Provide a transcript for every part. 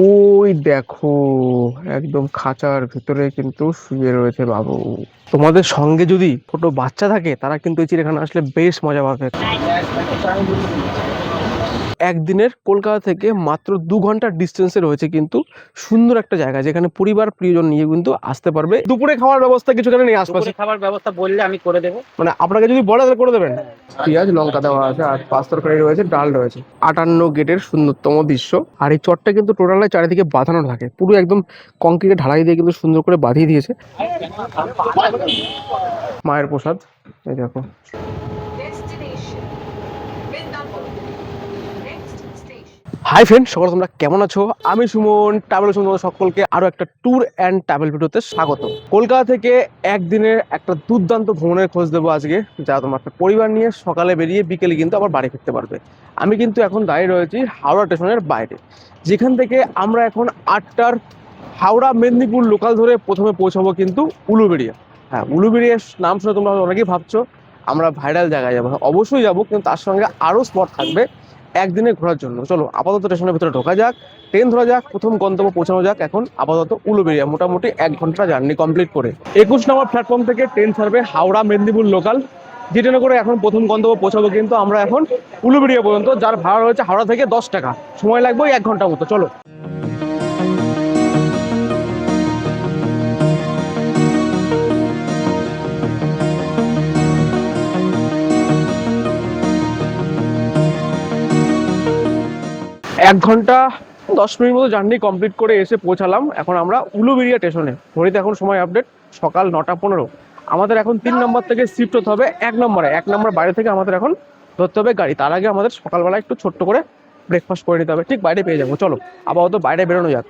ওই দেখো, একদম খাঁচার ভিতরে কিন্তু শুয়ে রয়েছে বাবু। তোমাদের সঙ্গে যদি ছোট বাচ্চা থাকে তারা কিন্তু এই চিড়িয়াখানা আসলে বেশ মজা পাবে। একদিনের কলকাতা থেকে মাত্র 2 ঘন্টার ডিস্টেন্সে রয়েছে কিন্তু সুন্দর একটা জায়গা, যেখানে পরিবার প্রিয়জন নিয়ে কিন্তু আসতে পারবে। দুপুরে খাওয়ার ব্যবস্থা কিছু এখানে নেই আশপাশে? খাবার ব্যবস্থা বললে আমি করে দেবো। মানে আপনাকে যদি বলে তাহলে করে দেবেন? পেঁয়াজ লঙ্কা দেওয়া আছে, আর পাঁচ তরকারি রয়েছে, ডাল রয়েছে। 58 গেটের সুন্দরতম দৃশ্য। আর এই চটটা কিন্তু টোটাল চারিদিকে বাঁধানো থাকে, পুরো একদম কংক্রিটে ঢালাই দিয়ে কিন্তু সুন্দর করে বাঁধিয়ে দিয়েছে। মায়ের প্রসাদ, এই দেখো। হাই ফ্রেন্ড, সকলে তোমরা কেমন আছো? আমি সুমন, ট্রাভেল সুমন, সকলকে আরো একটা ট্যুর অ্যান্ড ট্রাভেল ভিডিওতে স্বাগত। কলকাতা থেকে একদিনের একটা দুর্দান্ত ভ্রমণের খোঁজ দেবো আজকে, যা তোমার একটা পরিবার নিয়ে সকালে বেরিয়ে বিকেলে কিন্তু আবার বাড়ি ফিরতে পারবে। আমি কিন্তু এখন দাঁড়িয়ে রয়েছি হাওড়া স্টেশনের বাইরে, যেখান থেকে আমরা এখন 8টার হাওড়া মেদিনীপুর লোকাল ধরে প্রথমে পৌঁছাবো কিন্তু উলুবেড়িয়া। হ্যাঁ, উলুবেড়িয়ার নাম শুনে তোমরা অনেকেই ভাবছো আমরা ভাইরাল জায়গায় যাবো। অবশ্যই যাবো, কিন্তু তার সঙ্গে আরও স্পট থাকবে একদিনে ঘোরার জন্য। চলো আপাতত স্টেশনের ভিতরে ঢোকা যাক, ট্রেন ধরা যাক, প্রথম গন্তব্য পৌঁছানো যাক। এখন আপাতত উলুবেড়িয়া, মোটামুটি 1 ঘন্টা জার্নি কমপ্লিট করে 21 নম্বর প্ল্যাটফর্ম থেকে ট্রেন ছাড়বে হাওড়া মেদিনীপুর লোকাল, যে ট্রেনে করে এখন প্রথম গন্তব্য পৌঁছাবো কিন্তু আমরা এখন উলুবেড়িয়া পর্যন্ত, যার ভাড়া রয়েছে হাওড়া থেকে 10 টাকা। সময় লাগবে ওই 1 ঘন্টা মতো। চলো। এক ঘন্টা 10 মিনিট মতো জার্নি কমপ্লিট করে এসে পৌঁছালাম এখন আমরা উলুবেড়িয়া স্টেশনে। ঘড়িতে এখন সময় আপডেট সকাল 9টা 15। আমাদের এখন 3 নম্বর থেকে শিফট হতে হবে 1 নম্বরে। 1 নম্বর বাইরে থেকে আমাদের এখন ধরতে হবে গাড়ি। তার আগে আমাদের সকালবেলা একটু ছোট্ট করে ব্রেকফাস্ট করে নিতে হবে, ঠিক বাইরে পেয়ে যাবো। চলো আপাতত বাইরে বেরোনো যাক।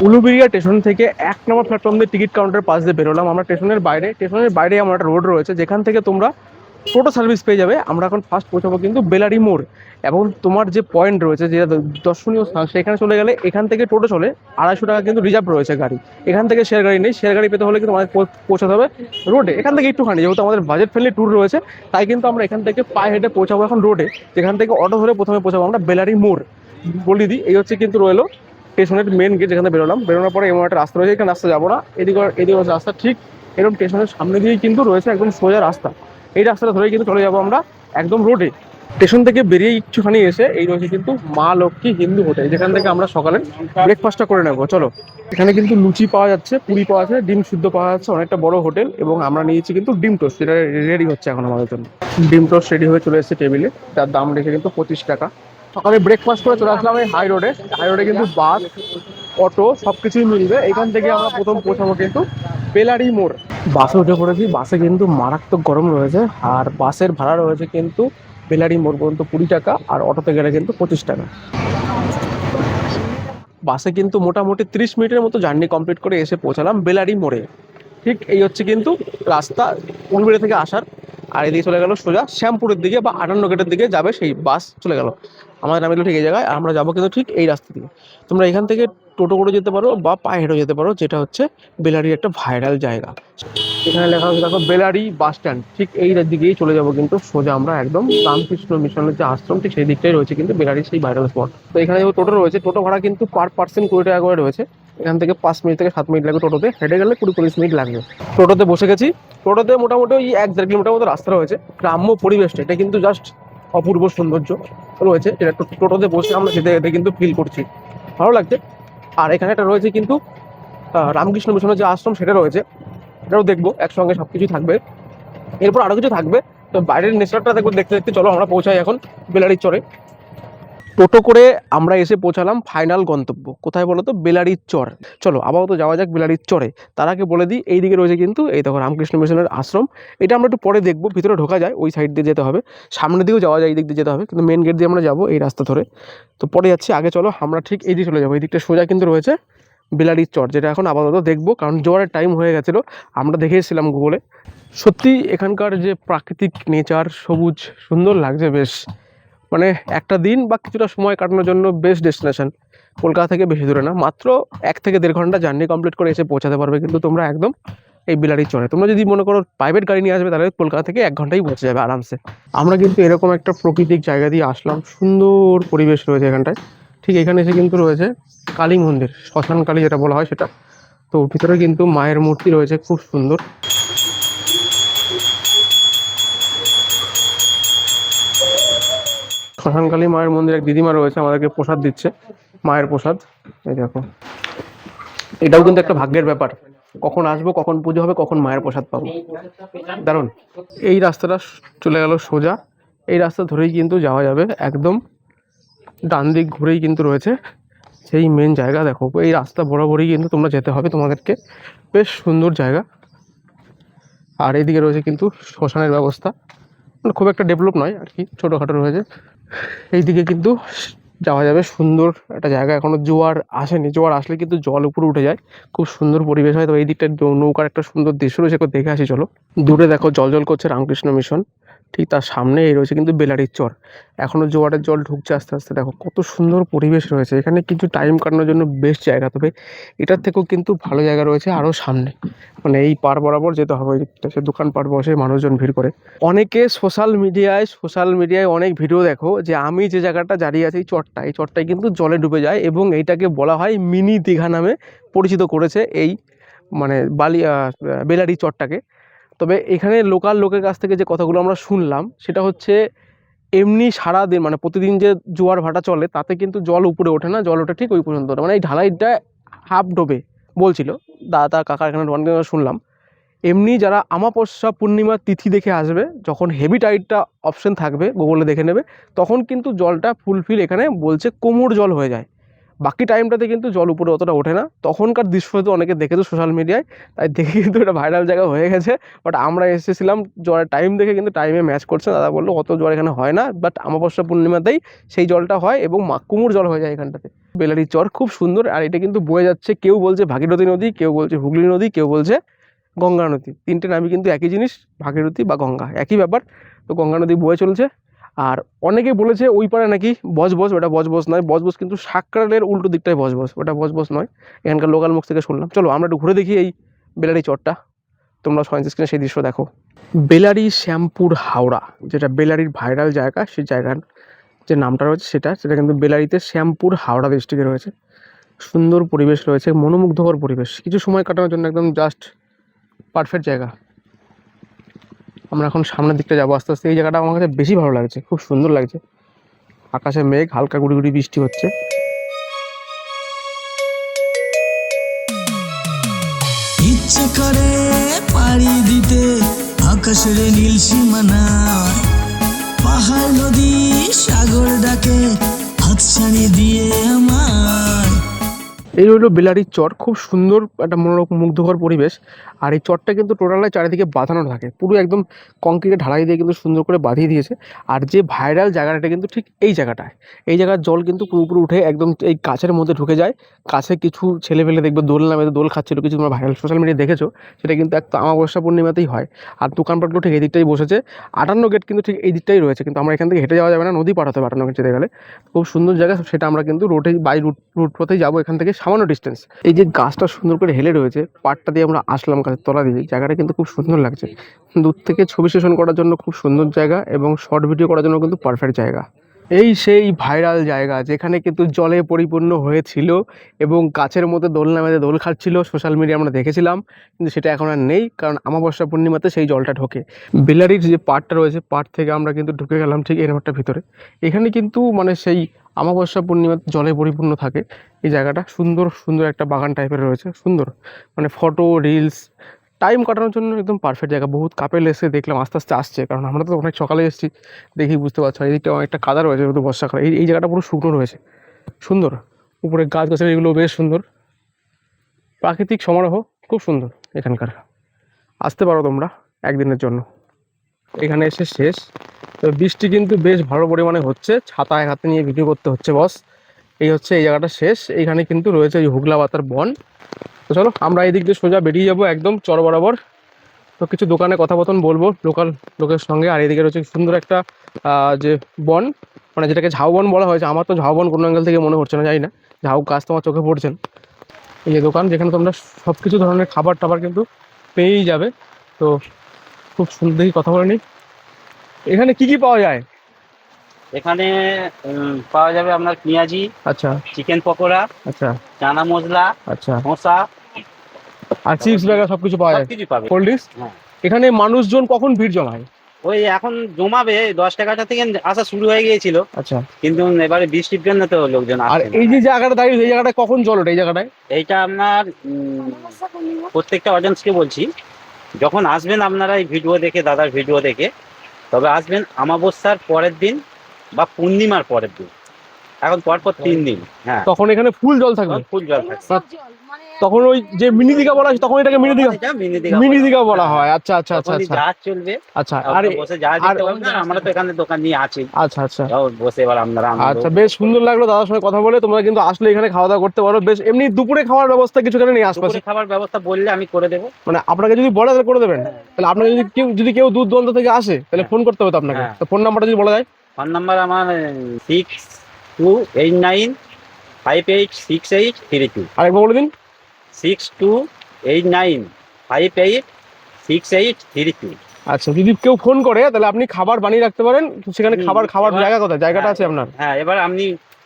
উলুবেড়িয়া স্টেশন থেকে 1 নম্বর প্ল্যাটফর্ম দিয়ে টিকিট কাউন্টার পাশ দিয়ে বেরোলাম আমরা স্টেশনের বাইরে। স্টেশনের বাইরে আমার একটা রোড রয়েছে, যেখান থেকে তোমরা টোটো সার্ভিস পেয়ে যাবে। আমরা এখন ফার্স্ট পৌঁছাবো কিন্তু বেলারি মোড়, এবং তোমার যে পয়েন্ট রয়েছে, যে দর্শনীয় স্থান, সেখানে চলে গেলে এখান থেকে টোটো চলে। 250 টাকা কিন্তু রিজার্ভ রয়েছে গাড়ি। এখান থেকে শেয়ার গাড়ি নেই, শেয়ার গাড়ি পেতে হলে কিন্তু আমাদের পৌঁছাতে হবে রোডে। এখান থেকে একটুখানি, যেহেতু আমাদের বাজেট ফ্রেন্ডলি ট্যুর রয়েছে, তাই কিন্তু আমরা এখান থেকে পায়ে হেঁটে পৌঁছাবো এখন রোডে, যেখান থেকে অটো ধরে প্রথমে পৌঁছাবো আমরা বেলারি মোড়। বলে দিই, এই হচ্ছে কিন্তু রইলো স্টেশনের মেন গেট, যেখানে বেরোলাম। বেরোনোর পরে এমন একটা রাস্তা রয়েছে, এখানে রাস্তা যাবো না, এদিকে রাস্তা ঠিক এরকম স্টেশনের সামনে দিয়েই কিন্তু রয়েছে একদম সোজা রাস্তা। এই রাস্তাটা ধরেই কিন্তু চলে যাবো আমরা একদম রোডে। স্টেশন থেকে বেরিয়ে একটুখানি এসে এই রয়েছে কিন্তু মা লক্ষ্মী হিন্দু হোটেল, যেখান থেকে আমরা সকালে ব্রেকফাস্টটা করে নেবো। চলো। এখানে কিন্তু লুচি পাওয়া যাচ্ছে, পুরি পাওয়া যাচ্ছে, ডিম সিদ্ধ পাওয়া যাচ্ছে, অনেকটা বড় হোটেল। এবং আমরা নিয়েছি কিন্তু ডিম টোস্ট, যেটা রেডি হচ্ছে এখন আমাদের জন্য। ডিম টোস্ট রেডি হয়ে চলে এসেছে টেবিলে, তার দাম রেখে কিন্তু 25 টাকা। সকালে ব্রেকফাস্ট করে চলে আসলাম এই হাই রোডে। হাই রোডে কিন্তু বাস, অটো সবকিছুই মিলবে। এখান থেকে আমরা প্রথম পৌঁছাবো কিন্তু বেলারি মোড়। বাসে উঠে পড়েছি। বাসে কিন্তু মারাত্মক গরম রয়েছে, আর বাসের ভাড়া রয়েছে কিন্তু বেলারি মোড় পর্যন্ত 20 টাকা, আর অটোতে গেলে কিন্তু 25 টাকা। বাসে কিন্তু মোটামুটি 30 মিনিটের মতো জার্নি কমপ্লিট করে এসে পৌঁছালাম বেলারি মোড়ে। ঠিক এই হচ্ছে কিন্তু রাস্তা উলুবেড়িয়া থেকে আসার। আর এদিকে চলে গেল সোজা শ্যামপুরের দিকে বা 58 গেটের দিকে যাবে সেই বাস চলে গেল। আমাদের নামে ঠিক এই জায়গায়, আর আমরা যাবো কিন্তু ঠিক এই রাস্তা দিয়ে। তোমরা এখান থেকে টোটো করে যেতে পারো বা পায়ে হেঁটে যেতে পারো, যেটা হচ্ছে বেলারির একটা ভাইরাল জায়গা। এখানে লেখা আছে দেখো বেলারি বাস স্ট্যান্ড। ঠিক এই দিকেই চলে যাবো কিন্তু সোজা আমরা একদম রামকৃষ্ণ মিশনের যে আশ্রম, ঠিক সেই দিকটাই রয়েছে কিন্তু বেলারির সেই ভাইরাল স্পট। তো এখানে যে টোটো রয়েছে, টোটো ভাড়া কিন্তু পার পার্সন 20 টাকা করে রয়েছে। এখান থেকে 5 মিনিট থেকে 7 মিনিট লাগবে টোটোতে, হেঁটে গেলে 20-25 মিনিট লাগবে। টোটোতে বসে গেছি। টোটোতে মোটামুটি ওই 1-1.5 কিলোমিটার মতো রাস্তা রয়েছে। গ্রাম্য পরিবেশটা এটা কিন্তু জাস্ট অপূর্ব সৌন্দর্য রয়েছে, এটা টোটোতে বসে আমরা যেতে যেতে কিন্তু ফিল করছি, ভালো লাগছে। আর এখানে একটা রয়েছে কিন্তু রামকৃষ্ণ মিশনের যে আশ্রম, সেটা রয়েছে, এটাও দেখবো। একসঙ্গে সবকিছু থাকবে, এরপর আরো কিছু থাকবে। তো বাইরের নেচারটা দেখবো দেখতে দেখতে। চলো আমরা পৌঁছাই এখন বেলারির চরে। টোটো করে আমরা এসে পৌঁছালাম ফাইনাল গন্তব্য, কোথায় বলো তো? বেলারির চর। চলো আপাতত যাওয়া যাক বেলারির চরে। তার আগে বলে দিই, এই দিকে রয়েছে কিন্তু এই দেখো রামকৃষ্ণ মিশনের আশ্রম। এটা আমরা একটু পরে দেখবো, ভিতরে ঢোকা যায় ওই সাইড দিয়ে যেতে হবে, সামনের দিকেও যাওয়া যায়, এই দিক দিয়ে যেতে হবে, কিন্তু মেন গেট দিয়ে আমরা যাবো এই রাস্তা ধরে। তো পরে যাচ্ছি, আগে চলো আমরা ঠিক এই দিকে চলে যাবো। এই দিকটা সোজা কিন্তু রয়েছে বেলারির চর, যেটা এখন আপাতত দেখবো, কারণ জোয়ারের টাইম হয়ে গেছিলো, আমরা দেখে এসেছিলাম গুগলে। সত্যি এখানকার যে প্রাকৃতিক নেচার, সবুজ, সুন্দর লাগছে বেশ। মানে একটা দিন বা কিছুটা সময় কাটানোর জন্য বেস্ট ডেস্টিনেশন। কলকাতা থেকে বেশি দূরে না, মাত্র 1 থেকে 1.5 ঘন্টা জার্নি কমপ্লিট করে এসে পৌঁছাতে পারবে কিন্তু তোমরা একদম এই বেলারি চরে। তোমরা যদি মনে করো প্রাইভেট গাড়ি নিয়ে আসবে তাহলে কলকাতা থেকে 1 ঘন্টায় পৌঁছে যাবে আরামসে। আমরা কিন্তু এরকম একটা প্রাকৃতিক জায়গা দিয়ে আসলাম, সুন্দর পরিবেশ রয়েছে এখানটায়। ঠিক এখানে এসে কিন্তু রয়েছে কালী মন্দির, শ্মশান কালী যেটা বলা হয় সেটা। তো ভিতরে কিন্তু মায়ের মূর্তি রয়েছে খুব সুন্দর। শ্মশানকালী মায়ের মন্দির এক দিদিমা রয়েছে, আমাদেরকে প্রসাদ দিচ্ছে, মায়ের প্রসাদ। এই দেখো, এটাও কিন্তু একটা ভাগ্যের ব্যাপার, কখন আসবো, কখন পুজো হবে, কখন মায়ের প্রসাদ পাবো। দারুণ। এই রাস্তাটা চলে গেল সোজা, এই রাস্তা ধরেই কিন্তু যাওয়া যাবে একদম, ডান দিক ঘুরেই কিন্তু রয়েছে সেই মেন জায়গা। দেখো এই রাস্তা বরাবরই কিন্তু তোমরা যেতে হবে তোমাদেরকে, বেশ সুন্দর জায়গা। আর এইদিকে রয়েছে কিন্তু শ্মশানের ব্যবস্থা, মানে খুব একটা ডেভেলপ নয় আর কি, ছোটোখাটো রয়েছে। এইদিকে কিন্তু যাওয়া যাবে, সুন্দর একটা জায়গা। এখনো জোয়ার আসেনি, জোয়ার আসলে কিন্তু জল উপরে উঠে যায়, খুব সুন্দর পরিবেশ হয়। তো এই দিকটা নৌকার একটা সুন্দর দৃশ্য রয়েছে, একটু দেখে আসি চলো। দূরে দেখো জল জল করছে রামকৃষ্ণ মিশন, ঠিক তার সামনে এই রয়েছে কিন্তু বেলারির চর। এখনো জোয়ারের জল ঢুকছে আস্তে আস্তে। দেখো কত সুন্দর পরিবেশ রয়েছে এখানে, কিছু টাইম কাটানোর জন্য বেস্ট জায়গা। তবে এটার থেকেও কিন্তু ভালো জায়গা রয়েছে আরও সামনে, মানে এই পার বরাবর যেতে হবে। সে দোকানপাট বসে, মানুষজন ভিড় করে। অনেকে সোশ্যাল মিডিয়ায় অনেক ভিডিও দেখো যে আমি যে জায়গাটা দাঁড়িয়ে আছি, এই চরটাই কিন্তু জলে ডুবে যায় এবং এইটাকে বলা হয় মিনি দীঘা নামে পরিচিত করেছে এই মানে বেলারি চরটাকে। তবে এখানে লোকাল লোকের কাছ থেকে যে কথাগুলো আমরা শুনলাম সেটা হচ্ছে, এমনি সারাদিন মানে প্রতিদিন যে জোয়ার ভাটা চলে তাতে কিন্তু জল উপরে ওঠে না, জল ওঠে ঠিক ওই পর্যন্ত, মানে এই ঢালাইটা হাফ ডোবে বলছিল দাদা কাকা এখানে শুনলাম। এমনি যারা আমাবস্যা পূর্ণিমা তিথি দেখে আসবে, যখন হেভি টাইডটা অপশন থাকবে গুগলে দেখে নেবে, তখন কিন্তু জলটা ফুলফিল এখানে বলছে কোমর জল হয়ে যায়। বাকি টাইমটাতে কিন্তু জল উপরে অতটা ওঠে না। তখনকার দৃশ্য হয়তো অনেকে দেখেছো সোশ্যাল মিডিয়ায়, তাই দেখে কিন্তু এটা ভাইরাল জায়গা হয়ে গেছে। বাট আমরা এসেছিলাম জলের টাইম দেখে, কিন্তু টাইমে ম্যাচ করছে। দাদা বললো অত জল এখানে হয় না, বাট আমাবস্যা পূর্ণিমাতেই সেই জলটা হয় এবং কুমুর জল হয়ে যায় এখানটাতে। বেলারি চর খুব সুন্দর, আর এটা কিন্তু বয়ে যাচ্ছে, কেউ বলছে ভাগীরথী নদী, কেউ বলছে হুগলি নদী, কেউ বলছে গঙ্গা নদী। তিনটে নামই কিন্তু একই জিনিস, ভাগীরথী বা গঙ্গা একই ব্যাপার। তো গঙ্গা নদী বয়ে চলছে। আর অনেকে বলেছে ওই পারে নাকি বজবজ, ওটা বজবজ নয়, বজবজ কিন্তু সাকরালের উল্টো দিকটায় বজবজ, ওটা বজবজ নয়, এখানকার লোকাল মুখ থেকে শুনলাম। চলো আমরা একটু ঘুরে দেখি এই বেলারি চরটা, তোমরা সয়েন্স স্ক্রিনে সেই দৃশ্য দেখো। বেলারি শ্যামপুর হাওড়া, যেটা বেলারির ভাইরাল জায়গা, সেই জায়গার যে নামটা রয়েছে সেটা কিন্তু বেলারিতে শ্যামপুর হাওড়া ডিস্ট্রিক্টে রয়েছে। সুন্দর পরিবেশ রয়েছে, মনোমুগ্ধকর পরিবেশ, কিছু সময় কাটানোর জন্য একদম জাস্ট পারফেক্ট জায়গা। আমরা এখন সামনের দিকটা যাবো আস্তে আস্তে। এই জায়গাটা আমার কাছে বেশি ভালো লাগছে, খুব সুন্দর লাগছে। আকাশে মেঘ, হালকা গুড়ি গুড়ি বৃষ্টি হচ্ছে। ইচ্ছে করে পাড়ি দিতে আকাশের নীল সীমানা, পাহাড় নদী সাগর ডাকে হাত ছাড়িয়ে দিয়ে আমায়। এই হলো বেলারির চর, খুব সুন্দর একটা মনোরকম মুগ্ধকর পরিবেশ। আর এই চরটা কিন্তু টোটালি চারিদিকে বাঁধানো থাকে, পুরো একদম কংক্রিটে ঢালাই দিয়ে কিন্তু সুন্দর করে বাঁধিয়ে দিয়েছে। আর যে ভাইরাল জায়গাটা কিন্তু ঠিক এই জায়গাটায়, এই জায়গার জল কিন্তু পুরোপুরি উঠে একদম এই গাছের মধ্যে ঢুকে যায়। কাছে কিছু ছেলেপেলে দেখবে দোল নামে দোল খাচ্ছিল, কিছু তোমরা ভাইরাল সোশ্যাল মিডিয়ায় দেখেছো, সেটা কিন্তু এক আমাবস্যা পূর্ণিমাতেই হয়। আর দোকানপাটগুলো ঠিক এই দিকটাই বসেছে, 58 গেট কিন্তু ঠিক এই দিকটাই রয়েছে, কিন্তু আমরা এখান থেকে হেঁটে যাওয়া যাবে না, নদী পার হতে হবে 58 গেট যেতে গেলে। খুব সুন্দর জায়গা, সেটা আমরা কিন্তু রোডে বাই রুট পথেই যাবো এখান থেকে, সামান্য ডিস্টেন্স। এই যে গাছটা সুন্দর করে হেলে রয়েছে, পাটটা দিয়ে আমরা আসলাম গাছের তলা দিয়ে, জায়গাটা কিন্তু খুব সুন্দর লাগছে। দূর থেকে ছবি সেশন করার জন্য খুব সুন্দর জায়গা, এবং শর্ট ভিডিও করার জন্য কিন্তু পারফেক্ট জায়গা। এই সেই ভাইরাল জায়গা যেখানে কিন্তু জলে পরিপূর্ণ হয়েছিল এবং গাছের মধ্যে দোলনা বেঁধে দোল খাচ্ছিল, সোশ্যাল মিডিয়া আমরা দেখেছিলাম। কিন্তু সেটা এখন আর নেই, কারণ আমাবস্যা পূর্ণিমাতে সেই জলটা ঢোকে। বেলারির যে পাড়টা রয়েছে, পাড় থেকে আমরা কিন্তু ঢুকে গেলাম ঠিক এই রোডটার ভিতরে। এখানে কিন্তু মানে সেই আমাবস্যা পূর্ণিমাতে জলে পরিপূর্ণ থাকে এই জায়গাটা। সুন্দর সুন্দর একটা বাগান টাইপের রয়েছে, সুন্দর, মানে ফটো রিলস টাইম কাটানোর জন্য একদম পারফেক্ট জায়গা। বহুত কাপেল এসে দেখলাম আস্তে আস্তে আসছে, কারণ আমরা তো অনেক সকালে এসেছি, দেখি বুঝতে পারছো। এই দিকটা অনেকটা কাদা রয়েছে, যেহেতু বর্ষাকাল, এই জায়গাটা পুরো শুকনো রয়েছে, সুন্দর। উপরে গাছ গাছের এগুলো বেশ সুন্দর, প্রাকৃতিক সমারোহ খুব সুন্দর এখানকার। আসতে পারো তোমরা একদিনের জন্য, এখানে এসে শেষ। তো বৃষ্টি কিন্তু বেশ ভালো পরিমাণে হচ্ছে, ছাতা এক হাতে নিয়ে ভিডিও করতে হচ্ছে বস। এই হচ্ছে এই জায়গাটা শেষ, এইখানে কিন্তু রয়েছে ওই হুগলা পাতার বন। তো চলো আমরা এই দিক দিয়ে সোজা বেরিয়ে যাবো একদম চর বরাবর। তো কিছু দোকানে কথাবার্তা বলবো লোকাল লোকের সঙ্গে। আর এদিকে রয়েছে সুন্দর একটা যে বন, মানে যেটাকে ঝাউবন বলা হয়েছে। আমার তো ঝাউবন কোনো অ্যাঙ্গেল থেকে মনে হচ্ছে না, জানি না, ঝাউ গাছ তোমার চোখে পড়ছেন। এই যে দোকান, যেখানে তোমরা সব কিছু ধরনের খাবার টাবার কিন্তু পেয়েই যাবে। তো খুব সুন্দর দেখি কথা বলে নিই, এখানে কি কি পাওয়া যায়? এখানে পাওয়া যাবে আপনার পেঁয়াজি, আচ্ছা চিকেন পকোড়া, আচ্ছা চানা মশলা, আচ্ছা, ধোসা, আর চিপস বাগের সবকিছু পাওয়া যায়, সবকিছু পাবে। Cold drinks. হ্যাঁ, এখানে মানুষজন কখন ভিড় জমায়? ওই এখন জমাবে 10টা থেকে আসা শুরু হয়ে গিয়েছিল, আচ্ছা, কিন্তু এবারে বৃষ্টির জন্য তো লোকজন আর আসছে এই না। যে জায়গাটা দাঁড়িয়ে এই জায়গাটায় কখন জল ওঠে এই জায়গাটায়? এইটা আপনার প্রত্যেকটা অডিয়েন্সকে বলছি, যখন আসবেন আপনারা এই ভিডিও দেখে, দাদার ভিডিও দেখে, তবে আসবেন আমাবস্যার পরের দিন বা পূর্ণিমার পরের দিন, এখন পরপর 3 দিন। হ্যাঁ, তখন এখানে ফুল জল থাকবে, তখন ফুল জল থাকে। তখন ওই যে মিনি দীঘা বলা হয় তখন এটাকে মিনি দীঘা, এটা মিনি দীঘা মিনি দীঘা বলা হয়। আচ্ছা আচ্ছা আচ্ছা তখনই আচ্ছা জাহাজ চলবে, আচ্ছা, আর আপনারা বসে জাহাজ দেখতে পাবেন। আর আমরা তো এখানে দোকান নিয়ে আছি, আচ্ছা আচ্ছা যাও বসে এবার আপনারা আনন্দ আচ্ছা, বেশ সুন্দর লাগলো দাদার সঙ্গে কথা বলে। তোমরা কিন্তু আসলে এখানে খাওয়া দাওয়া করতে পারো, বেশ এমনি দুপুরে খাওয়ার ব্যবস্থা কিছু এখানে নেই আশপাশে? দুপুরে খাবার ব্যবস্থা বললে আমি করে দেবো। মানে আপনাকে যদি বলে তাহলে করে দেবেন? তাহলে আপনাকে যদি কেউ দূর দূরান্ত থেকে আসে তাহলে ফোন করতে হবে তো আপনাকে, হ্যাঁ। তো ফোন নাম্বারটা যদি বলা যায়। ফোন নাম্বার আমার 6289586832। আরেকবার বলে দিন। 6289586832। আচ্ছা, যদি কেউ ফোন করে তাহলে আপনি খাবার বানিয়ে রাখতে পারেন সেখানে। খাবার এবার- জায়গা কোথায়, জায়গাটা আছে আপনার? হ্যাঁ, এবার আপনি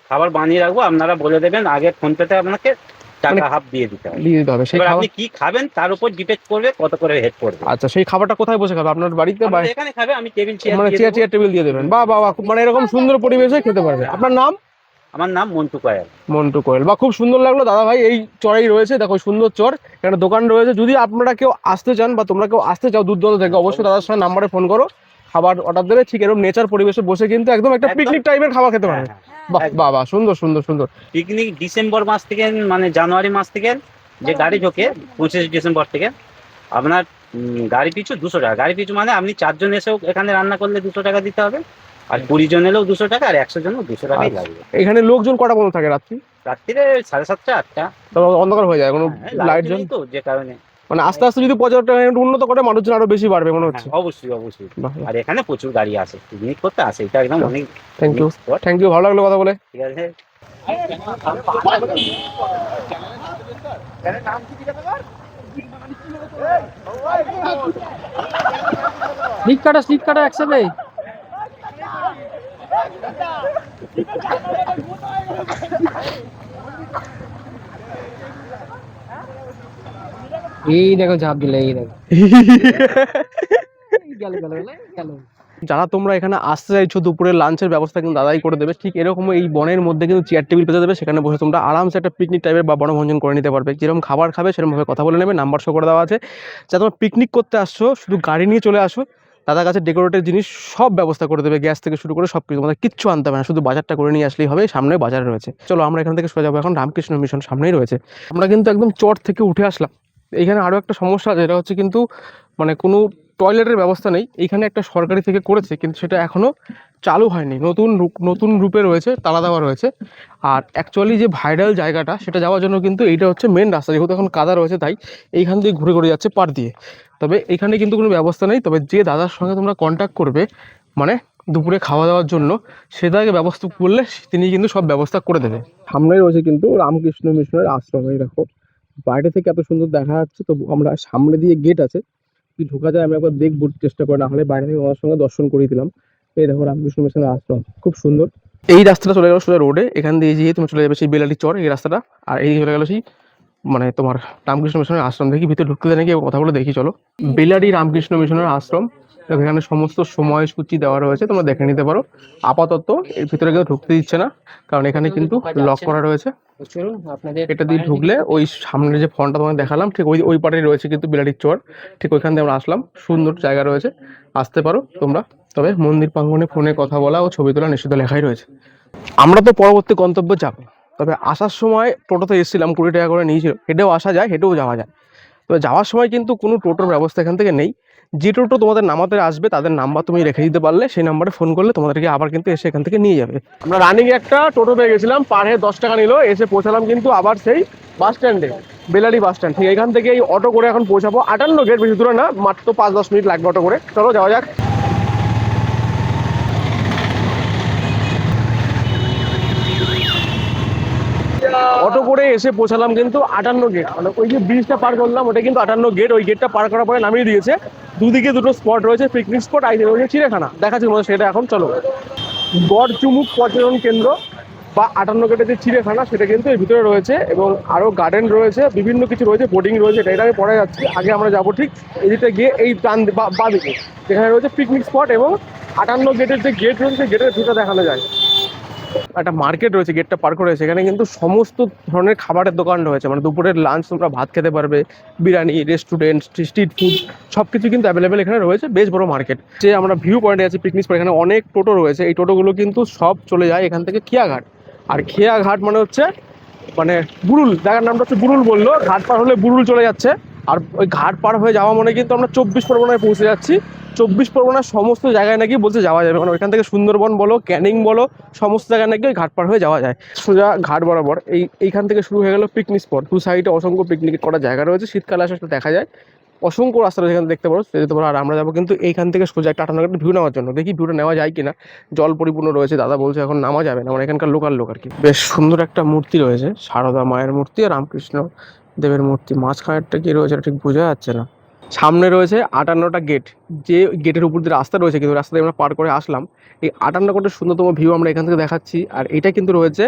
খাবার বানিয়ে রাখবো, আপনারা বলে দেবেন, আগে ফোন পেতে আপনাকে টাকা মানে হাফ দিয়ে দিতে হবে। দিয়ে দিতে হবে সেই এবার খাবার? আপনি কি খাবেন তার উপর ডিপেন্ড করবে কত করে হেড পড়বে। আচ্ছা, সেই খাবারটা কোথায় বসে খাবে, আপনার বাড়িতে বা আমাদের এখানে খাবে, আমি টেবিল চেয়ার মানে দিয়ে চেয়ার দেবো। চেয়ার টেবিল দিয়ে দেবেন? বা বাবা, মানে এরকম সুন্দর পরিবেশে খেতে পারবে। আপনার নাম? আমার নাম মন্টু কয়াল। মন্টু কোয়েল। বা খুব সুন্দর লাগলো দাদা ভাই, এই চরেই রয়েছে, দেখো সুন্দর চর, এখানে দোকান রয়েছে। যদি আপনারা কেউ আসতে চান বা তোমরা কেউ আসতে চাও দূর দূরান্ত থেকে, অবশ্যই দাদার সঙ্গে নাম্বারে ফোন করো, খাবার অর্ডার দেবে। ঠিক এরকম নেচার পরিবেশে বসে কিন্তু একদম একটা একদম। পিকনিক টাইপের খাবার খেতে পারবে। বাহ একদম। বাহ বাহ, সুন্দর সুন্দর সুন্দর। পিকনিক ডিসেম্বর মাস থেকে, মানে জানুয়ারি মাস থেকে যে গাড়ি ঢোকে 25 ডিসেম্বর থেকে, আপনার গাড়ি পিছু 200 টাকা। গাড়ি পিছু মানে আপনি 4 জন এসেও এখানে রান্না করলে 200 টাকা দিতে হবে, আর 20 জন এলেও 200 টাকা, আর 100 জনও 200 টাকাই লাগবে। এখানে লোকজন কটা পর্যন্ত থাকে রাত্রি? রাত্রিরে 7:30 8টা। তো অন্ধকার হয়ে যায়, কোনো লাইট জন? তো যে কারণে মানে আস্তে আস্তে যদি পর্যটনটা একটু উন্নত করে মানুষজন আরো বেশি বাড়বে মনে হচ্ছে। হ্যাঁ, অবশ্যই অবশ্যই। বাহ, আর এখানে প্রচুর গাড়ি আসে, পিকনিক করতে আসে, এটা একদম অনেক thank you spot। Thank you, ভালো লাগলো কথা বলে। ঠিক আছে। স্লিপ কাটা একসাথে। এই দেখো ঝাঁপ দিলে, এই দেখো গেল গেল গেল গেল। যারা তোমরা এখানে আসতে চাইছো, দুপুরের লাঞ্চের ব্যবস্থা কিন্তু দাদাই করে দেবে। ঠিক এরকম এই বনের মধ্যে কিন্তু চেয়ার টেবিল পেতে দেবে, সেখানে বসে তোমরা আরামসে একটা পিকনিক টাইপের বা বনভোজন করে নিতে পারবে। যেরকম খাবার খাবে সেরকমভাবে কথা বলে নেবে, নাম্বার শো করে দেওয়া আছে। যা তোমরা পিকনিক করতে আসছো শুধু গাড়ি নিয়ে চলে আসো, দাদার কাছে ডেকোরেটের জিনিস সব ব্যবস্থা করে দেবে, গ্যাস থেকে শুরু করে সব কিছু। তোমাদের কিচ্ছু আনতে হবে না, শুধু বাজারটা করে নিয়ে আসলেই হবে। সামনে বাজার রয়েছে। চলো আমরা এখান থেকে সোজা যাবো এখন রামকৃষ্ণ মিশন, সামনেই রয়েছে। আমরা কিন্তু একদম চট থেকে উঠে আসলাম। এইখানে আরও একটা সমস্যা আছে, এটা হচ্ছে কিন্তু মানে কোনো টয়লেটের ব্যবস্থা নেই। এইখানে একটা সরকারি থেকে করেছে, কিন্তু সেটা এখনও চালু হয়নি, নতুন রূপে রয়েছে, তালা দেওয়া রয়েছে। আর অ্যাকচুয়ালি যে ভাইরাল জায়গাটা সেটা যাওয়ার জন্য কিন্তু এইটা হচ্ছে মেন রাস্তা, যেহেতু এখন কাদা রয়েছে তাই এইখান দিয়ে ঘুরে ঘুরে যাচ্ছে পার দিয়ে। তবে এখানে কিন্তু কোনো ব্যবস্থা নেই। তবে যে দাদার সঙ্গে তোমরা কন্ট্যাক্ট করবে মানে দুপুরে খাওয়া দাওয়ার জন্য, সেটাকে ব্যবস্থা করলে তিনি কিন্তু সব ব্যবস্থা করে দেবে। সামনেই রয়েছে কিন্তু রামকৃষ্ণ মিশনের আশ্রম। এই দেখো বাইরে থেকে এত সুন্দর দেখা যাচ্ছে, তো আমরা সামনে দিয়ে গেট আছে, কি ঢোকা যায় আমি একবার দেখবো চেষ্টা করে, না হলে বাইরে থেকে আমার সঙ্গে দর্শন করিয়ে দিলাম। এই দেখো রামকৃষ্ণ মিশনের আশ্রম, খুব সুন্দর। এই রাস্তাটা চলে গেল সোজা রোডে, এখান দিয়ে গিয়ে তুমি চলে যাবে সেই বেলাটি চর, এই রাস্তাটা। আর এই চলে গেল সেই মানে তোমার রামকৃষ্ণ মিশনের আশ্রম। দেখি ভিতরে ঢুকতে দেয় নাকি, কথা বলে দেখি চলো। বেলারি রামকৃষ্ণ মিশনের আশ্রম, এখানে সমস্ত সময়সূচি দেওয়া রয়েছে, তোমরা দেখে নিতে পারো। আপাতত এর ভিতরে কেউ ঢুকতে দিচ্ছে না, কারণ এখানে কিন্তু লক করা রয়েছে। চলুন আপনাদের এটা দিয়ে ঢুকলে ওই সামনে যে ফোনটা তোমাকে দেখালাম ঠিক ওই পাটেই রয়েছে কিন্তু বিলাটির চর, ঠিক ওইখান দিয়ে আমরা আসলাম। সুন্দর জায়গা রয়েছে, আসতে পারো তোমরা। তবে মন্দির প্রাঙ্গণে ফোনে কথা বলা ও ছবি তোলা নিষিদ্ধ লেখাই রয়েছে। আমরা তো পরবর্তী গন্তব্যে যাবো, তবে আসার সময় টোটোতে এসেছিলাম, 20 টাকা করে নিয়েছিল। হেঁটেও আসা যায়, হেঁটেও যাওয়া যায়। তবে যাওয়ার সময় কিন্তু কোনো টোটোর ব্যবস্থা এখান থেকে নেই। যে টোটো তোমাদের নামাতে আসবে তাদের নাম্বার তুমি রেখে দিতে পারলে সেই নাম্বারে ফোন করলে তোমাদেরকে আবার কিন্তু এসে এখান থেকে নিয়ে যাবে। আমরা রানিং একটা টোটো পেয়ে গেছিলাম, পার হেড 10 টাকা নিল। এসে পৌঁছালাম কিন্তু আবার সেই বাস স্ট্যান্ডে, বেলারি বাস স্ট্যান্ড। ঠিক এখান থেকে এই অটো করে এখন পৌঁছাবো 58 গেট, বেশি দূরে না, মাত্র 5-10 মিনিট লাগবে অটো করে। চলো যাওয়া যাক। অটো করে এসে পৌঁছালাম কিন্তু 58 গেট, মানে ওই যে ব্রিজটা পার করলাম ওটা কিন্তু 58 গেট। ওই গেটটা পার করার পরে নামিয়ে দিয়েছে, দুদিকে দুটো স্পট রয়েছে, পিকনিক স্পট, আর রয়েছে চিড়িয়াখানা। দেখাচ্ছি তোমাদের সেটা এখন, চলো। গড়চুমুক পর্যটন কেন্দ্র বা 58 গেটের যে চিড়িয়াখানা সেটা কিন্তু এর ভিতরে রয়েছে, এবং আরও গার্ডেন রয়েছে, বিভিন্ন কিছু রয়েছে, বোটিং রয়েছে। এটা আমি পরে যাচ্ছি, আগে আমরা যাবো ঠিক এদিকে গিয়ে এই ডান বা দিকে যেখানে রয়েছে পিকনিক স্পট, এবং 58 গেটের যে গেট রয়েছে সেই গেটের ভিতরে দেখানো যায়। একটা মার্কেট রয়েছে গেটটা পার করে, সেখানে কিন্তু সমস্ত ধরনের খাবারের দোকান রয়েছে, মানে দুপুরের লাঞ্চ তোমরা ভাত খেতে পারবে, বিরিয়ানি, রেস্টুরেন্ট, স্ট্রিট ফুড সব কিছু কিন্তু অ্যাভেলেবেল এখানে রয়েছে। বেশ বড় মার্কেট। যে আমরা ভিউ পয়েন্টে আছি পিকনিক স্পট, এখানে অনেক টোটো রয়েছে। এই টোটোগুলো কিন্তু সব চলে যায় এখান থেকে খেয়াঘাট। আর খেয়াঘাট মানে হচ্ছে মানে বুরুল, জায়গার নামটা হচ্ছে বুরুল বললো, ঘাট পার হলে বুরুল চলে যাচ্ছে। আর ওই ঘাট পার হয়ে যাওয়া মানে কিন্তু আমরা 24 পরগনায় পৌঁছে যাচ্ছি। 24 পরগনার সমস্ত জায়গায় নাকি বলছে যাওয়া যাবে, মানে ওইখান থেকে সুন্দরবন বলো, ক্যানিং বলো, সমস্ত জায়গায় নাকি ওই ঘাট পার হয়ে যাওয়া যায় সোজা ঘাট বরাবর। এইখান থেকে শুরু হয়ে গেল পিকনিক স্পট। দু সাইডে অসংখ্য পিকনিক করার জায়গা রয়েছে, শীতকালে আসলে দেখা যায় অসংখ্য রাস্তা রয়েছে, এখানে দেখতে পারো, যেতে পারো। আর আমরা যাবো কিন্তু এইখান থেকে সোজা একটা 58 ভিউ নেওয়ার জন্য। দেখি ভিউটা নেওয়া যায় কিনা, জল পরিপূর্ণ রয়েছে। দাদা বলছে এখন নামা যাবে না, মানে এখানকার লোকাল লোক আর কি। বেশ সুন্দর একটা মূর্তি রয়েছে, সারদা মায়ের মূর্তি আর রামকৃষ্ণ দেবের মূর্তি। মাঝখানেরটা কি রয়েছে ঠিক বোঝা যাচ্ছে না। সামনে রয়েছে 58টা গেট, যে গেটের উপর দিয়ে রাস্তা রয়েছে, কিন্তু রাস্তা দিয়ে আমরা পার করে আসলাম। এই 58 গেটের সুন্দরতম ভিউ আমরা এখান থেকে দেখাচ্ছি। আর এটা কিন্তু রয়েছে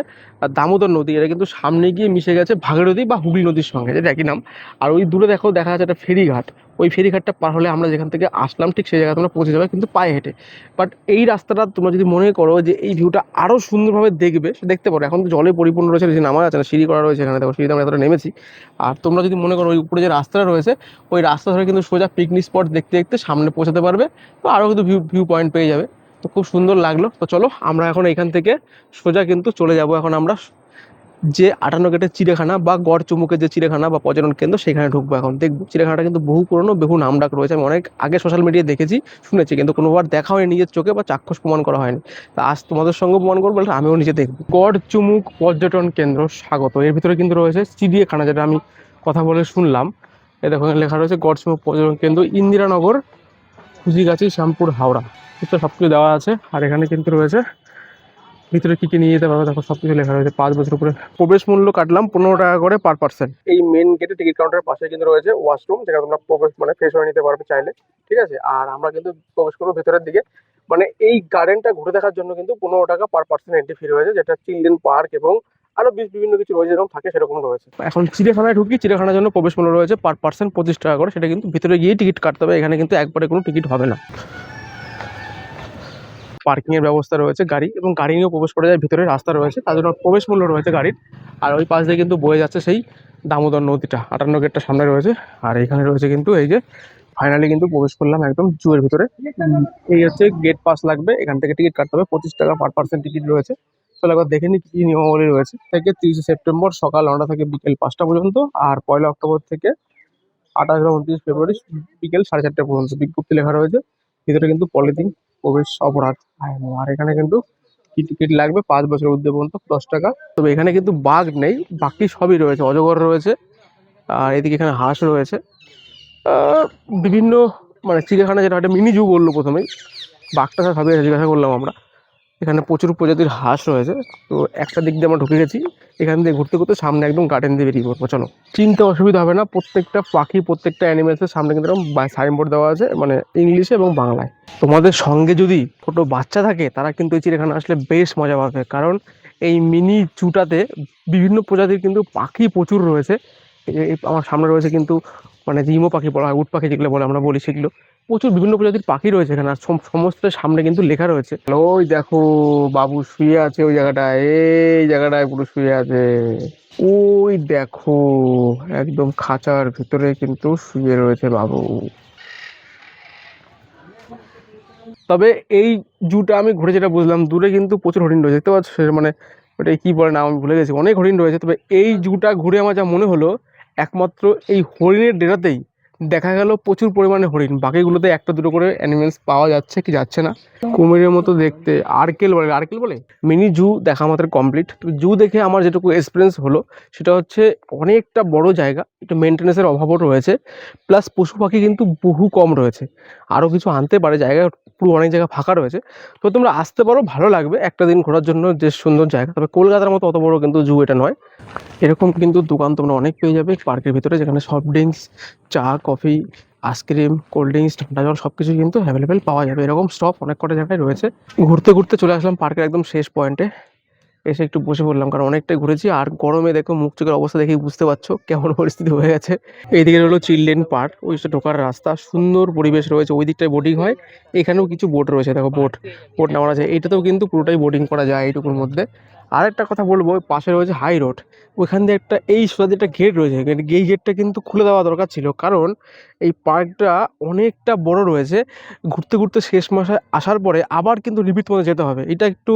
দামোদর নদী, এটা কিন্তু সামনে গিয়ে মিশে গেছে ভাগীরথী বা হুগলি নদীর সঙ্গে, যেটা একই নাম। আর ওই দূরে দেখা যাচ্ছে একটা ফেরিঘাট। ওই ফেরিঘাটটা পার হলে আমরা যেখান থেকে আসলাম ঠিক সেই জায়গায় তোমরা পৌঁছে যাবে, কিন্তু পায়ে হেঁটে। বাট এই রাস্তাটা তোমরা যদি মনে করো যে এই ভিউটা আরও সুন্দরভাবে দেখবে, সে দেখতে পারো। এখন তো জলে পরিপূর্ণ রয়েছে, যে নামা যাচ্ছে না, সিঁড়ি করা রয়েছে এখানে, দেখো সিঁড়িতে আমরা এতটা নেমেছি। আর তোমরা যদি মনে করো ওই উপরে যে রাস্তাটা রয়েছে, ওই রাস্তা ধরে কিন্তু সোজা পিকনিক স্পট দেখতে দেখতে সামনে পৌঁছাতে পারবে। তো আরও কিন্তু ভিউ পয়েন্ট পেয়ে যাবে। তো খুব সুন্দর লাগলো। তো চলো আমরা এখন এখান থেকে সোজা কিন্তু চলে যাব এখন আমরা যে 58 গেটের চিড়িয়াখানা বা গড়চুমুকের যে চিড়িয়াখানা বা পর্যটন কেন্দ্র, সেখানে ঢুকবো এখন। দেখবো চিড়িয়াখানাটা কিন্তু বহু পুরনো, বহু নামডাক রয়েছে। আমি অনেক আগে সোশ্যাল মিডিয়ায় দেখেছি, শুনেছি, কিন্তু কোনোবার দেখা হয়নি নিজের চোখে বা চাক্ষুষ প্রমাণ করা হয়নি। তা আজ তোমাদের সঙ্গে প্রমাণ করবো, আমিও নিজে দেখবো। গড়চুমুক পর্যটন কেন্দ্র স্বাগত। এর ভিতরে কিন্তু রয়েছে চিড়িয়াখানা, যেটা আমি কথা বলে শুনলাম। এই দেখো এখানে লেখা রয়েছে গড়চুমুক পর্যটন কেন্দ্র, ইন্দিরানগর, কুজিগাছি, শ্যামপুর, হাওড়া। এটা সব কিছু দেওয়া আছে। আর এখানে কিন্তু রয়েছে ভিতরে কি কি নিয়ে যেতে পারবে, দেখো সবকিছু লেখা রয়েছে। 5 বছর উপরে প্রবেশ মূল্য কাটলাম 15 টাকা করে পার পার্সন। এই মেন গেটে টিকিট কাউন্টারের পাশে কিন্তু রয়েছে ওয়াশরুম, যেখানে তোমরা প্রবেশ মানে ফ্রেশ হয়ে নিতে পারবে চাইলে, ঠিক আছে। আর আমরা কিন্তু প্রবেশ করবো ভেতরের দিকে। মানে এই গার্ডেনটা ঘুরে দেখার জন্য কিন্তু 15 টাকা পার পার্সন এন্ট্রি ফি রয়েছে, যেটা চিলড্রেন পার্ক এবং আরো বিভিন্ন কিছু রয়েছে, যেরকম থাকে সেরকম রয়েছে। এখন চিড়িয়াখানায় ঢুকি, চিড়িয়াখানার জন্য প্রবেশ মূল্য রয়েছে পার পার্সন 25 টাকা করে। সেটা কিন্তু ভিতরে গিয়ে টিকিট কাটতে হবে, এখানে কিন্তু একবারে কোনো টিকিট হবে না। পার্কিং এর ব্যবস্থা রয়েছে গাড়ি, এবং গাড়ি নিয়েও প্রবেশ করা যায়, ভিতরে রাস্তা রয়েছে, তার জন্য প্রবেশ মূল্য রয়েছে গাড়ির। আর ওই পাশ দিয়ে কিন্তু বয়ে যাচ্ছে সেই দামোদর নদীটা, 58 গেটটা সামনে রয়েছে। আর এখানে রয়েছে কিন্তু এই যে ফাইনালি কিন্তু প্রবেশ করলাম একদম জুয়ের ভিতরে। এই হচ্ছে গেট পাস লাগবে, এখান থেকে টিকিট কাটতে হবে, 25 টাকা পার পার্সন টিকিট রয়েছে। চলো একবার দেখে নি কি নিয়মাবলী রয়েছে। থেকে 30 সেপ্টেম্বর সকাল 9টা থেকে বিকেল 5টা পর্যন্ত, আর 1 অক্টোবর থেকে 28 বা 29 ফেব্রুয়ারি বিকেল 4:30 পর্যন্ত বিজ্ঞপ্তি লেখা রয়েছে। ভিতরে কিন্তু পলিথিন প্রবেশ অপরাধ। আর এখানে কিন্তু কি টিকিট লাগবে 5 বছরের ঊর্ধ্বে পর্যন্ত 10 টাকা। তবে এখানে কিন্তু বাঘ নেই, বাকি সবই রয়েছে। অজগর রয়েছে, আর এদিকে এখানে হাঁস রয়েছে। বিভিন্ন মানে চিড়িয়াখানা, যেটা একটা মিনি জু বললো প্রথমেই, বাঘটা সবই জিজ্ঞাসা করলাম আমরা। এখানে প্রচুর প্রজাতির হাঁস রয়েছে। তো একটা দিক দিয়ে আমরা ঢুকে গেছি, এখান দিয়ে ঘুরতে ঘুরতে সামনে একদম গার্ডেন দিয়ে বেরিয়ে পড়বো। চলো, চিনতে অসুবিধা হবে না, প্রত্যেকটা পাখি, প্রত্যেকটা অ্যানিমেলসের সামনে কিন্তু এরকম সাইনবোর্ড দেওয়া আছে, মানে ইংলিশে এবং বাংলায়। তোমাদের সঙ্গে যদি ছোটো বাচ্চা থাকে, তারা কিন্তু এই চিড়িয়াখানা আসলে বেশ মজা পাবে, কারণ এই মিনি জুটাতে বিভিন্ন প্রজাতির কিন্তু পাখি প্রচুর রয়েছে। আমার সামনে রয়েছে কিন্তু মানে জিমো পাখি বলা হয়, উট পাখি যেগুলো বলে আমরা বলি, সেগুলো প্রচুর বিভিন্ন প্রজাতির পাখি রয়েছে এখানে। আর সমস্ত সামনে কিন্তু লেখা রয়েছে। ওই দেখো বাবু শুয়ে আছে ওই জায়গাটায়, এই জায়গাটায় পুরো শুয়ে আছে। ওই দেখো একদম খাঁচার ভিতরে কিন্তু শুয়ে রয়েছে বাবু। তবে এই জুটা আমি ঘুরে যেটা বুঝলাম, দূরে কিন্তু প্রচুর হরিণ রয়েছে, দেখতে পাচ্ছ, মানে ওটা কি বলে না আমি ভুলে গেছি, অনেক হরিণ রয়েছে। তবে এই জুটা ঘুরে আমার যা মনে হলো, একমাত্র এই হরিণের ডেরাতেই দেখা গেল প্রচুর পরিমাণে হরিণ, বাকিগুলোতে একটা দুটো করে অ্যানিমেলস পাওয়া যাচ্ছে কি যাচ্ছে না। কুমিরের মতো দেখতে, আর্কেল বলে মিনি জু দেখা আমাদের কমপ্লিট। তো জু দেখে আমার যেটুকু এক্সপিরিয়েন্স হলো সেটা হচ্ছে অনেকটা বড় জায়গা, একটু মেনটেন্যান্সের অভাবও রয়েছে, প্লাস পশু পাখি কিন্তু বহু কম রয়েছে। আরও কিছু আনতে পারে, জায়গা পুরো অনেক জায়গা ফাঁকা রয়েছে। তো তোমরা আসতে পারো, ভালো লাগবে একটা দিন ঘোরার জন্য, যে সুন্দর জায়গা। তবে কলকাতার মতো অত বড় কিন্তু জু এটা নয়। এরকম কিন্তু দোকান তোমরা অনেক পেয়ে যাবে পার্কের ভিতরে, যেখানে সফট ড্রিঙ্কস, চা, কফি, আইসক্রিম, কোল্ড ড্রিঙ্কস, ঠান্ডা জল সব কিছু কিন্তু অ্যাভেলেবেল পাওয়া যাবে। এরকম স্টপ অনেক কটা জায়গায় রয়েছে। ঘুরতে ঘুরতে চলে আসলাম পার্কের একদম শেষ পয়েন্টে, এসে একটু বসে পড়লাম, কারণ অনেকটাই ঘুরেছি। আর গরমে দেখো মুখ চোখের অবস্থা দেখেই বুঝতে পারছো কেমন পরিস্থিতি হয়ে গেছে। এইদিকে হলো চিলড্রেন পার্ক, ওই যে ঢোকার রাস্তা, সুন্দর পরিবেশ রয়েছে। ওই দিকটায় বোটিং হয়, এখানেও কিছু বোট রয়েছে, দেখো বোট নেওয়া যায়। এইটাতেও কিন্তু পুরোটাই বোটিং করা যায় এইটুকুর মধ্যে। আর একটা কথা বলবো, পাশে রয়েছে হাই রোড, ওইখান দিয়ে একটা এই সোজা দিয়ে একটা গেট রয়েছে, এই গেটটা কিন্তু খুলে দেওয়া দরকার ছিল, কারণ এই পার্কটা অনেকটা বড় রয়েছে। ঘুরতে ঘুরতে শেষ মাসে আসার পরে আবার কিন্তু রিপিট মধ্যে যেতে হবে, এটা একটু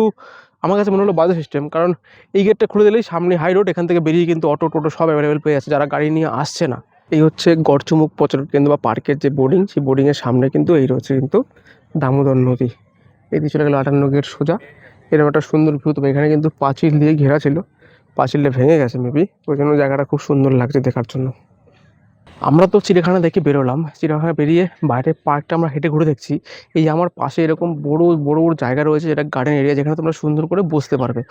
আমার কাছে মনে হলো বাজে সিস্টেম। কারণ এই গেটটা খুলে দিলেই সামনে হাই রোড, এখান থেকে বেরিয়ে কিন্তু অটো টোটো সব অ্যাভেলেবেল পেয়ে যাচ্ছে যারা গাড়ি নিয়ে আসছে না। এই হচ্ছে গড়চুমুক পর্যটন কেন্দ্র বা পার্কের যে বোর্ডিং, সেই বোর্ডিংয়ের সামনে কিন্তু এই রয়েছে কিন্তু দামোদর নদী। এদিকে চলে গেল 58 গেট সোজা। এরকম একটা সুন্দর ভিউ। তবে এখানে কিন্তু পাঁচিল দিয়ে ঘেরা ছিল, পাঁচিলটা ভেঙে গেছে মেবি, ওই জন্য জায়গাটা খুব সুন্দর লাগছে দেখার জন্য। আমরা তো চিড়িয়াখানা দেখে বেরোলাম, চিড়িয়াখানা বেরিয়ে বাইরে পার্কটা আমরা হেঁটে ঘুরে দেখছি। এই আমার পাশে এরকম বড় বড় বড় জায়গা রয়েছে, যেটা গার্ডেন এরিয়া, যেখানে তোমরা সুন্দর করে বসতে পারবে।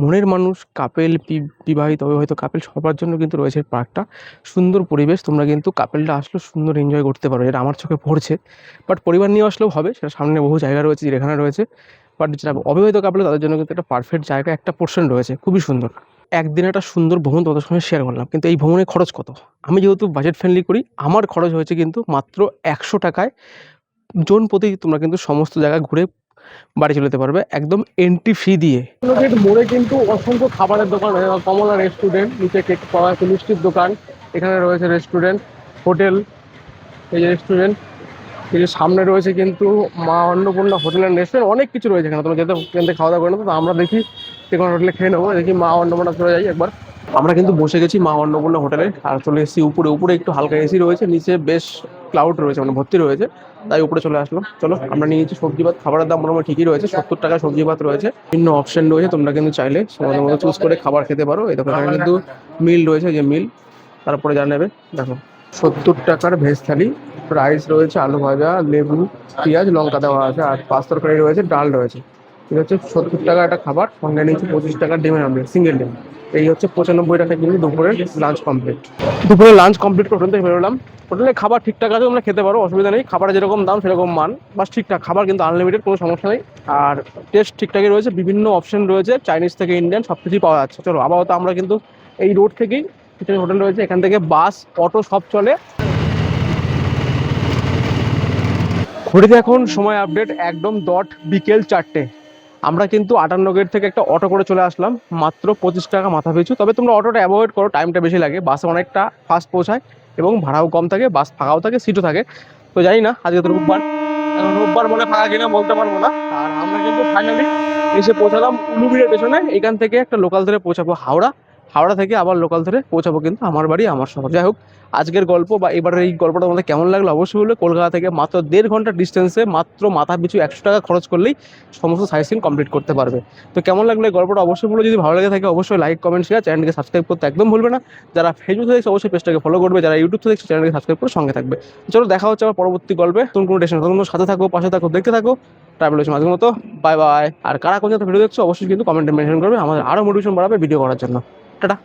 মনের মানুষ, কাপেল, বিবাহিত, অবিবাহিত কাপেল সবার জন্য কিন্তু রয়েছে এই পার্কটা। সুন্দর পরিবেশ, তোমরা কিন্তু কাপেলটা আসলেও সুন্দর এনজয় করতে পারো, যেটা আমার চোখে পড়ছে। বাট পরিবার নিয়ে আসলেও হবে, সেটা সামনে বহু জায়গা রয়েছে, চিড়িয়াখানা রয়েছে। বাট যারা অবিবাহিত কাপেল তাদের জন্য কিন্তু একটা পারফেক্ট জায়গা, একটা পোর্শন রয়েছে, খুবই সুন্দর। একদিন একটা সুন্দর ভ্রমণ তোমাদের সঙ্গে শেয়ার করলাম, কিন্তু এই ভ্রমণের খরচ কত? আমি যেহেতু বাজেট ফ্রেন্ডলি করি, আমার খরচ হয়েছে কিন্তু মাত্র 100 টাকায়। জন প্রতি তোমরা কিন্তু সমস্ত জায়গায় ঘুরে বাড়ি চলে যেতে পারবে, একদম এন্ট্রি ফি দিয়ে। মোড়ে কিন্তু অসংখ্য খাবারের দোকান, কমলা রেস্টুরেন্ট, নিচে কেক পাওয়া যাচ্ছে, মিষ্টির দোকান, এখানে রয়েছে রেস্টুরেন্ট, হোটেল, এই যে রেস্টুরেন্ট, এই যে সামনে রয়েছে কিন্তু মা অন্নপূর্ণা হোটেল অ্যান্ড রেস্টুরেন্ট, অনেক কিছু রয়েছে এখানে। তোমরা যেতে এখান থেকে খাওয়া দাওয়া করে নেবো, তো আমরা দেখি যে কোনো হোটেলে খেয়ে নেবো। দেখি মা অন্নপূর্ণা চলে যাই একবার। আমরা কিন্তু বসে গেছি মা অন্নপূর্ণা হোটেলে, আর চলে এসেছি উপরে। উপরে একটু হালকা এসি রয়েছে, নিচে বেশ ক্লাউড রয়েছে, মানে ভর্তি রয়েছে, তাই উপরে চলে আসলাম। চলো, আমরা নিয়েছি সবজি ভাত, খাবারের দাম মোটামুটি ঠিকই রয়েছে, 70 টাকা সবজি ভাত রয়েছে। বিভিন্ন অপশন রয়েছে, তোমরা কিন্তু চাইলে তোমাদের মতো চুজ করে খাবার খেতে পারো। এই দেখো এখানে কিন্তু মিল রয়েছে, যে মিল, তারপরে যা নেবে দেখো 70 টাকার ভেজ থালি, রাইস রয়েছে, আলু ভাজা, লেবু, পেঁয়াজ, লঙ্কা দেওয়া আছে, আর 5 তরকারি রয়েছে, ডাল রয়েছে। ঠিক হচ্ছে 70 টাকা একটা খাবার। সঙ্গে নিয়েছি 25 টাকার ডিমের আমলেট, সিঙ্গেল ডিম। এই হচ্ছে 95 টাকা কিন্তু দুপুরের লাঞ্চ কমপ্লিট। দুপুরে লাঞ্চ কমপ্লিট করে হোটেল থেকে বেরোলাম। হোটেলে খাবার ঠিকঠাক আছে, তোমরা খেতে পারো, অসুবিধা নেই। খাবারের যেরকম দাম সেরকম মান, বাস ঠিকঠাক খাবার, কিন্তু আনলিমিটেড, কোনো সমস্যা নেই। আর টেস্ট ঠিকঠাকই রয়েছে, বিভিন্ন অপশন রয়েছে, চাইনিজ থেকে ইন্ডিয়ান সব কিছুই পাওয়া যাচ্ছে। চলো, আপাতত আমরা কিন্তু এই রোড থেকেই, হোটেল রয়েছে, এখান থেকে বাস, অটো সব চলে। ঘড়িতে এখন সময় আপডেট একদম বিকেল 4টে। আমরা কিন্তু 58 গেট থেকে একটা অটো করে চলে আসলাম, মাত্র 25 টাকা মাথা পিছু। তবে তোমরা অটোটা অ্যাভয়েড করো, টাইমটা বেশি লাগে, বাসে অনেকটা ফাস্ট পৌঁছায় এবং ভাড়াও কম থাকে, বাস ফাঁকাও থাকে, সিটও থাকে। তো জানি না আজকে তো রোববার, এখন রোববার মনে ফাঁকা কিনা বলতে পারবো না। আর আমরা কিন্তু ফাইনালি এসে পৌঁছালাম উলুবিরের পেছনে। এখান থেকে একটা লোকাল ধরে পৌঁছাবো হাওড়া, হাওড়া থেকে আবার লোকাল ধরে পৌঁছাবো কিন্তু আমার বাড়ি, আমার শহর। যাই হোক, আজকের গল্প বা এবারের এই গল্পটা তোমাদের কেমন লাগলো অবশ্যই বলে। কলকাতা থেকে মাত্র 1.5 ঘন্টা ডিস্টেন্সে, মাত্র মাথা পিছু 100 টাকা খরচ করলেই সমস্ত সাইট সিন কমপ্লিট করতে পারবে। তো কেমন লাগলো এই গল্পটা অবশ্যই বলো। যদি ভালো লাগে থাকে অবশ্যই লাইক, কমেন্ট, শেয়ার, চ্যানেলকে সাবস্ক্রাইব করতে একদম ভুলবে না। যারা ফেসবুক থেকে দেখছে অবশ্যই পেজটাকে ফলো করবে, যারা ইউটিউব থেকে দেখছে চ্যানেলকে সাবস্ক্রাইব করে সঙ্গে থাকবে। চলো, দেখা হচ্ছে আমার পরবর্তী গল্পে। তুমি কোনো ডেস্টিনেশন, তোমরা সাথে থাকো, পাশে থাকো, দেখতে থাকো ট্রাভেল হচ্ছে মাঝে মতো। Bye bye. আর কারা কোন ভিডিও দেখছো অবশ্যই কিন্তু কমেন্টে মেনশন করবে, আমাদের আরও মোটিভেশন বাড়াবে ভিডিও করার জন্য। টাটা।